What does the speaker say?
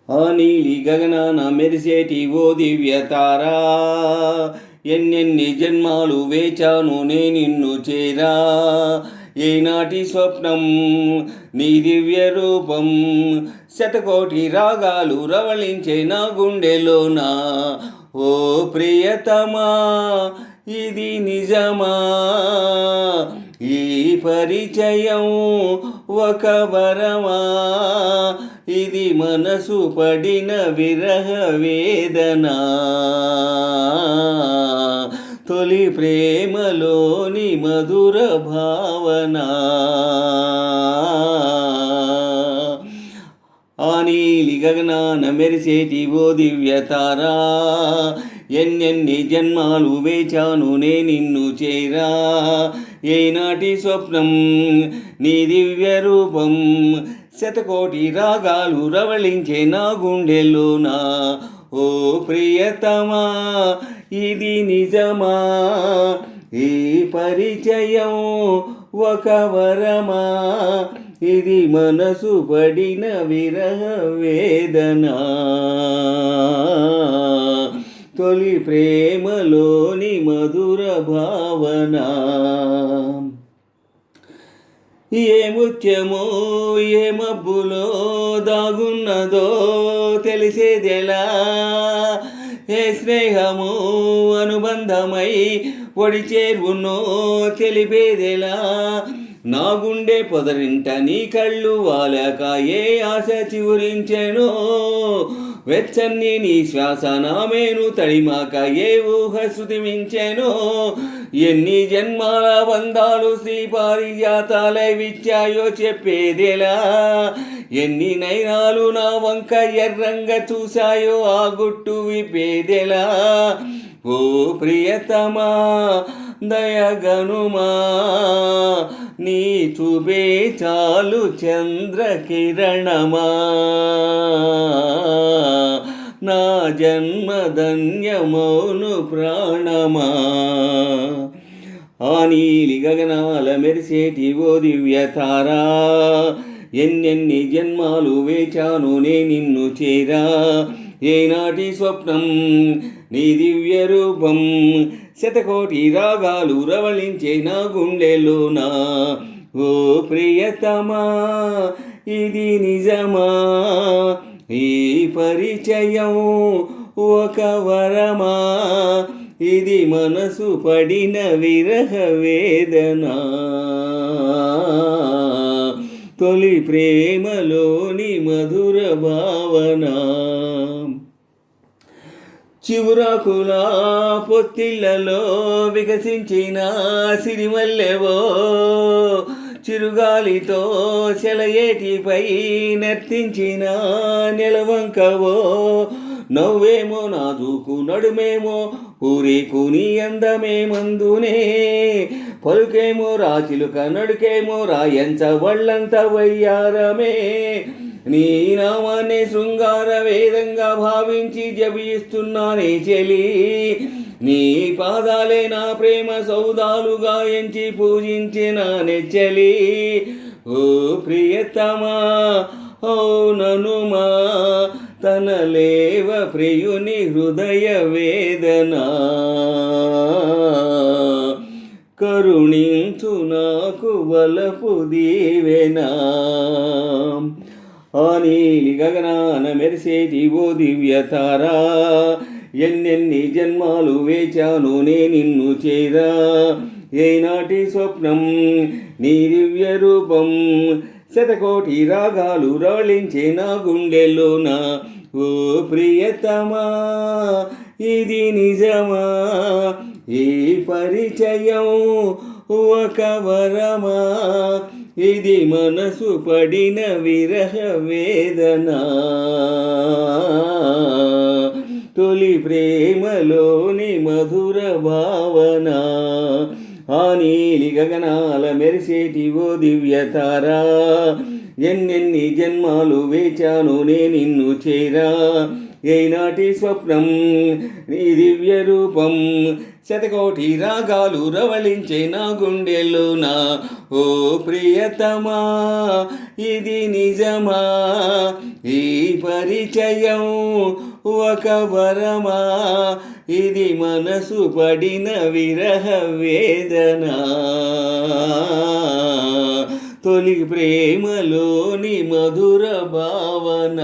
ఆ నీలి గగనాన మెరిసేటి ఓ దివ్యతారా, ఎన్నెన్ని జన్మాలు వేచాను నే నిన్ను చేరా. ఏనాటి స్వప్నం నీ దివ్య రూపం, శతకోటి రాగాలు రవళించే నా గుండెలోనా. ఓ ప్రియతమా, ఇది నిజమా? ఈ పరిచయం ఒక వరమా? ఇది మనసు పడిన విరహ వేదన, తొలి ప్రేమలోని మధుర భావన. ఆ నీలి గగనాన మెరిసేటి ఓ దివ్యతారా, ఎన్నెన్ని జన్మాలు వేచాను నే నిన్ను చేరా. ఏనాటి స్వప్నం నీ దివ్య రూపం, శతకోటి రాగాలు రవళించే నా గుండెలోనా. ఓ ప్రియతమా, ఇది నిజమా? ఈ పరిచయం ఒక వరమా? ఇది మనసు పడిన విరహ వేదన, తొలి ప్రేమలోని మధుర భావన. ఏ ముత్యమో ఏ మబ్బులో దాగున్నదో తెలిసేదెలా? ఏ స్నేహము అనుబంధమై పొడి చేరునో తెలిపేదెలా? నా గుండె పొదరింట నీ కళ్ళు వాలక ఏ ఆశ చివురించెనో, వెచ్చని నీ శ్వాస నా మేను తడిమాక ఏ ఊహ శృతిమించెనో. ఎన్ని జన్మాల బంధాలు శ్రీ పారిజాతాలై విచ్చాయో చెప్పేదెలా? ఎన్ని నైనాలు నా వంక ఎర్రంగా చూశాయో ఆ గుట్టు విప్పేదెలా? ఓ ప్రియతమా, దయగనుమా, నీ చూపే చాలు చంద్రకిరణమా. నా జన్మధన్యమౌను ప్రాణమా. ఆ నీలి గగనాల మెరిసేటి ఓ దివ్యతారా, ఎన్నెన్ని జన్మాలు వేచాను నే నిన్ను చేరా. ఏనాటి స్వప్నం నీ దివ్య రూపం, శతకోటి రాగాలు రవళించే నా గుండెలోనా. ఓ ప్రియతమా, ఇది నిజమా? ఈ పరిచయం ఒక వరమా? ఇది మనసు పడిన విరహ వేదన, తొలి ప్రేమలోని మధుర భావన. చివురాకులా పొత్తిళ్లలో వికసించిన సిరిమల్లెవో, చిరుగాలితో సెలయేటిపై నర్తించిన నెలవంకవో. నవ్వేమో నాజూకు నడుమేమో ఊరేకు నీ అందమే మందునే, పలుకేమో రాచిలుక నడుకేమో రాయంచ వళ్ళంత వయ్యారమే. నీ నామాన్ని శృంగార వేదంగా భావించి జపిస్తున్నానే చెలి, నీ పాదాలే నా ప్రేమ సౌదాలుగా ఎంచి పూజించిన నెచ్చలి. ఓ ప్రియతమా, అవుననుమా, తనలేవ ప్రియుని హృదయ వేదన. కరుణించు నాకు వలపు దీవెనా. ఆ నీలి గగనాన మెరిసేటి ఓ దివ్యతారా, ఎన్నెన్ని జన్మాలు వేచాను నే నిన్ను చేరా. ఏనాటి స్వప్నం నీ దివ్య రూపం, శతకోటి రాగాలు రవళించే నా గుండెలోనా. ఓ ప్రియతమా, ఇది నిజమా? ఈ పరిచయం ఒక వరమా? ఇది మనసు పడిన విరహ వేదన, తొలి ప్రేమలోని మధుర భావన. ఆ నీలి గగనాల మెరిసేటి ఓ దివ్యతారా, ఎన్నెన్ని జన్మాలు వేచాను నే నిన్ను చేరా, ఏనాటి స్వప్నం నీ దివ్య రూపం, శతకోటి రాగాలు రవళించే నా గుండెల్లోన. ఓ ప్రియతమా ఇది నిజమా, ఈ పరిచయం ఒక వరమా, ఇది మనసు పడిన విరహ వేదన, తొలి ప్రేమలోని మధుర భావన.